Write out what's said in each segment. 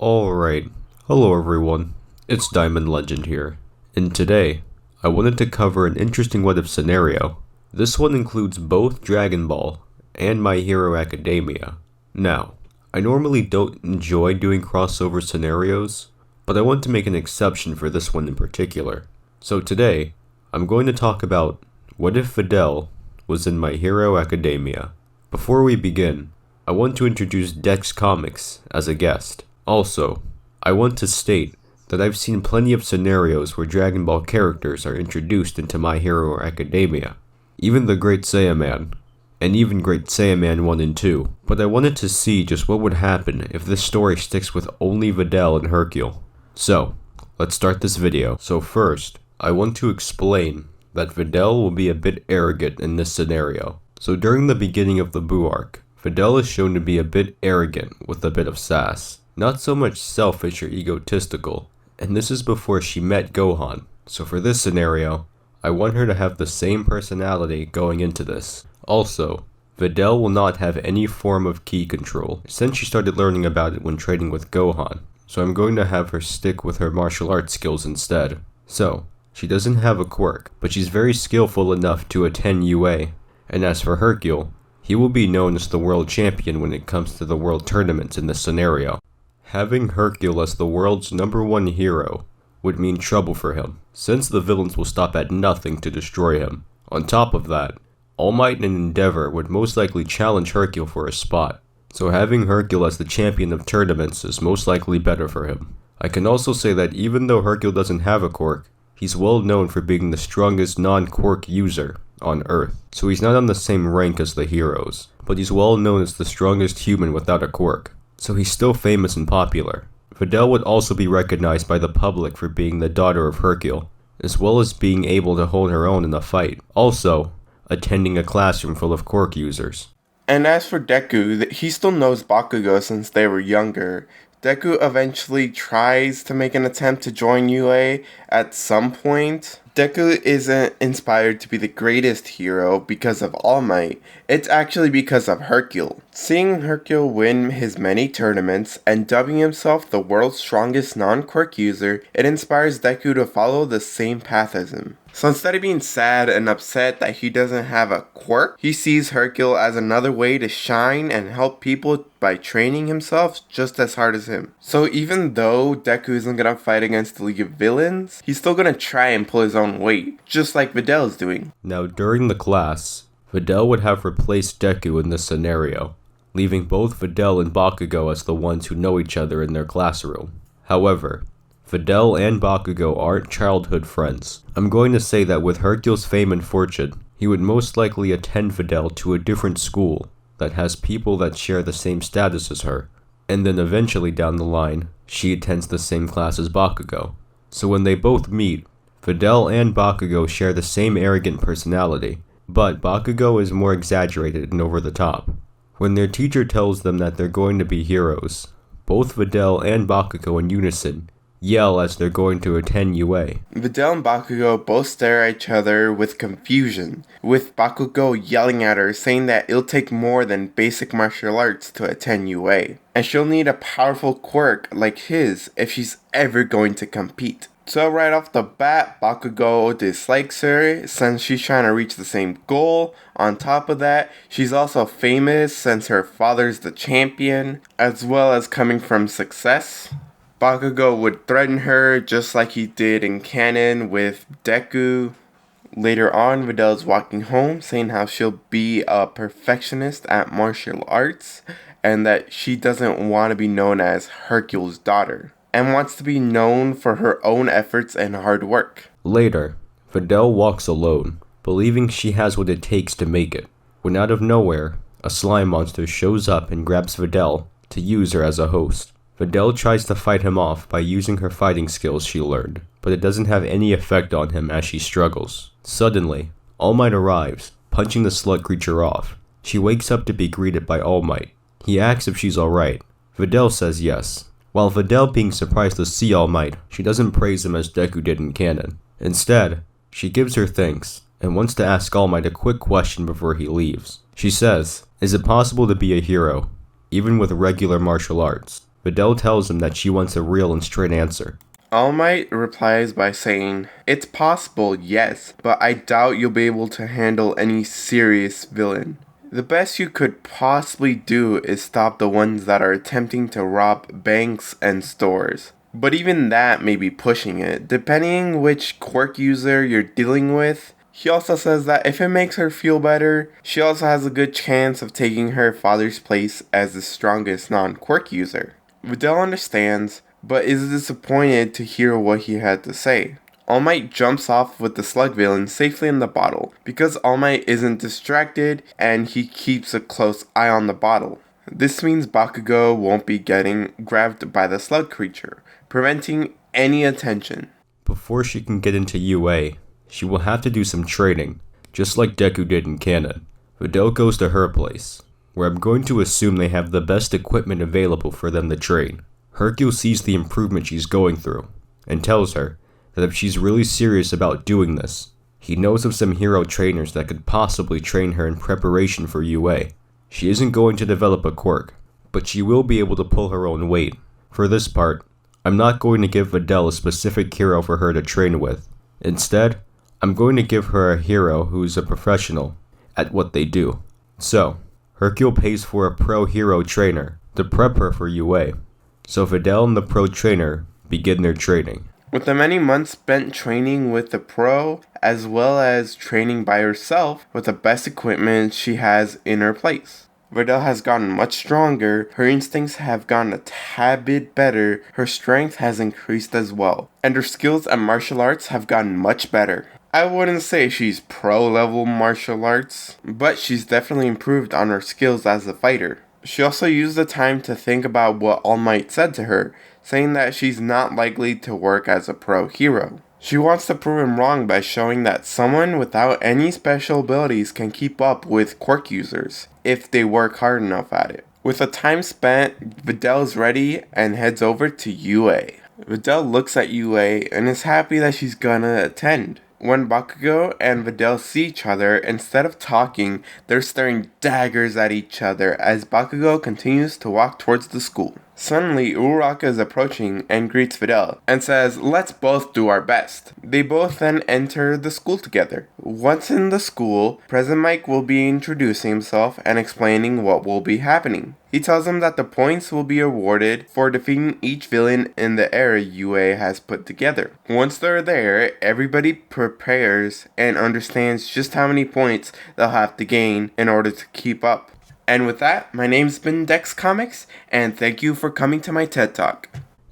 Alright, hello everyone, it's Diamond Legend here, and today, I wanted to cover an interesting what-if scenario. This one includes both Dragon Ball and My Hero Academia. Now, I normally don't enjoy doing crossover scenarios, but I want to make an exception for this one in particular. So today, I'm going to talk about what if Videl was in My Hero Academia. Before we begin, I want to introduce DexComics as a guest. Also, I want to state that I've seen plenty of scenarios where Dragon Ball characters are introduced into My Hero Academia, even the Great Saiyaman, and even Great Saiyaman 1 and 2, but I wanted to see just what would happen if this story sticks with only Videl and Hercule. So, let's start this video. So first, I want to explain that Videl will be a bit arrogant in this scenario. So during the beginning of the Buu arc, Videl is shown to be a bit arrogant with a bit of sass. Not so much selfish or egotistical, and this is before she met Gohan, so for this scenario, I want her to have the same personality going into this. Also, Videl will not have any form of ki control, since she started learning about it when training with Gohan, so I'm going to have her stick with her martial arts skills instead. So, she doesn't have a quirk, but she's very skillful enough to attend UA, and as for Hercule, he will be known as the world champion when it comes to the world tournaments in this scenario. Having Hercule as the world's #1 hero would mean trouble for him, since the villains will stop at nothing to destroy him. On top of that, All Might and Endeavor would most likely challenge Hercule for a spot, so having Hercule as the champion of tournaments is most likely better for him. I can also say that even though Hercule doesn't have a quirk, he's well known for being the strongest non-quirk user on Earth, so he's not on the same rank as the heroes, but he's well known as the strongest human without a quirk, so he's still famous and popular. Videl would also be recognized by the public for being the daughter of Hercule, as well as being able to hold her own in a fight, also attending a classroom full of quirk users. And as for Deku, he still knows Bakugo since they were younger. Deku eventually tries to make an attempt to join UA at some point. Deku isn't inspired to be the greatest hero because of All Might, it's actually because of Hercule. Seeing Hercule win his many tournaments and dubbing himself the world's strongest non-quirk user, it inspires Deku to follow the same path as him. So instead of being sad and upset that he doesn't have a quirk, he sees Hercule as another way to shine and help people by training himself just as hard as him. So even though Deku isn't gonna fight against the League of Villains, he's still gonna try and pull his own weight, just like Videl is doing. Now during the class, Videl would have replaced Deku in this scenario, leaving both Videl and Bakugo as the ones who know each other in their classroom. However, Videl and Bakugo aren't childhood friends. I'm going to say that with Hercule's fame and fortune, he would most likely attend Videl to a different school that has people that share the same status as her, and then eventually down the line, she attends the same class as Bakugo. So when they both meet, Videl and Bakugo share the same arrogant personality, but Bakugo is more exaggerated and over the top. When their teacher tells them that they're going to be heroes, both Videl and Bakugo in unison yell as they're going to attend UA. Videl and Bakugo both stare at each other with confusion, with Bakugo yelling at her saying that it'll take more than basic martial arts to attend UA, and she'll need a powerful quirk like his if she's ever going to compete. So right off the bat, Bakugo dislikes her since she's trying to reach the same goal. On top of that, she's also famous since her father's the champion, as well as coming from success. Bakugo would threaten her just like he did in canon with Deku. Later on, Videl's walking home saying how she'll be a perfectionist at martial arts and that she doesn't want to be known as Hercule's daughter and wants to be known for her own efforts and hard work. Later, Videl walks alone, believing she has what it takes to make it, when out of nowhere, a slime monster shows up and grabs Videl to use her as a host. Videl tries to fight him off by using her fighting skills she learned, but it doesn't have any effect on him as she struggles. Suddenly, All Might arrives, punching the slug creature off. She wakes up to be greeted by All Might. He asks if she's alright. Videl says yes. While Videl being surprised to see All Might, she doesn't praise him as Deku did in canon. Instead, she gives her thanks and wants to ask All Might a quick question before he leaves. She says, "Is it possible to be a hero, even with regular martial arts?" Videl tells him that she wants a real and straight answer. All Might replies by saying, "It's possible, yes, but I doubt you'll be able to handle any serious villain. The best you could possibly do is stop the ones that are attempting to rob banks and stores. But even that may be pushing it, depending which quirk user you're dealing with." He also says that if it makes her feel better, she also has a good chance of taking her father's place as the strongest non-quirk user. Videl understands, but is disappointed to hear what he had to say. All Might jumps off with the slug villain safely in the bottle, because All Might isn't distracted and he keeps a close eye on the bottle. This means Bakugo won't be getting grabbed by the slug creature, preventing any attention. Before she can get into UA, she will have to do some training, just like Deku did in canon. Videl goes to her place, where I'm going to assume they have the best equipment available for them to train. Hercule sees the improvement she's going through, and tells her that if she's really serious about doing this, he knows of some hero trainers that could possibly train her in preparation for UA. She isn't going to develop a quirk, but she will be able to pull her own weight. For this part, I'm not going to give Videl a specific hero for her to train with. Instead, I'm going to give her a hero who's a professional at what they do. So, Hercule pays for a pro hero trainer to prep her for UA. So Videl and the pro trainer begin their training. With the many months spent training with the pro, as well as training by herself with the best equipment she has in her place, Videl has gotten much stronger, her instincts have gotten a tad bit better, her strength has increased as well, and her skills at martial arts have gotten much better. I wouldn't say she's pro level martial arts, but she's definitely improved on her skills as a fighter. She also used the time to think about what All Might said to her, saying that she's not likely to work as a pro hero. She wants to prove him wrong by showing that someone without any special abilities can keep up with quirk users, if they work hard enough at it. With the time spent, Videl's ready and heads over to UA. Videl looks at UA and is happy that she's gonna attend. When Bakugo and Videl see each other, instead of talking, they're staring daggers at each other as Bakugo continues to walk towards the school. Suddenly, Uraraka is approaching and greets Videl and says, "Let's both do our best." They both then enter the school together. Once in the school, President Mike will be introducing himself and explaining what will be happening. He tells them that the points will be awarded for defeating each villain in the area UA has put together. Once they're there, everybody prepares and understands just how many points they'll have to gain in order to keep up. And with that, my name's been DexComics, and thank you for coming to my TED Talk.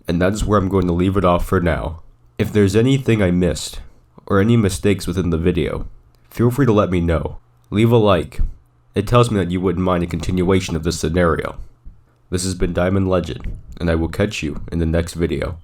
And that is where I'm going to leave it off for now. If there's anything I missed, or any mistakes within the video, feel free to let me know. Leave a like. It tells me that you wouldn't mind a continuation of this scenario. This has been Diamond Legend, and I will catch you in the next video.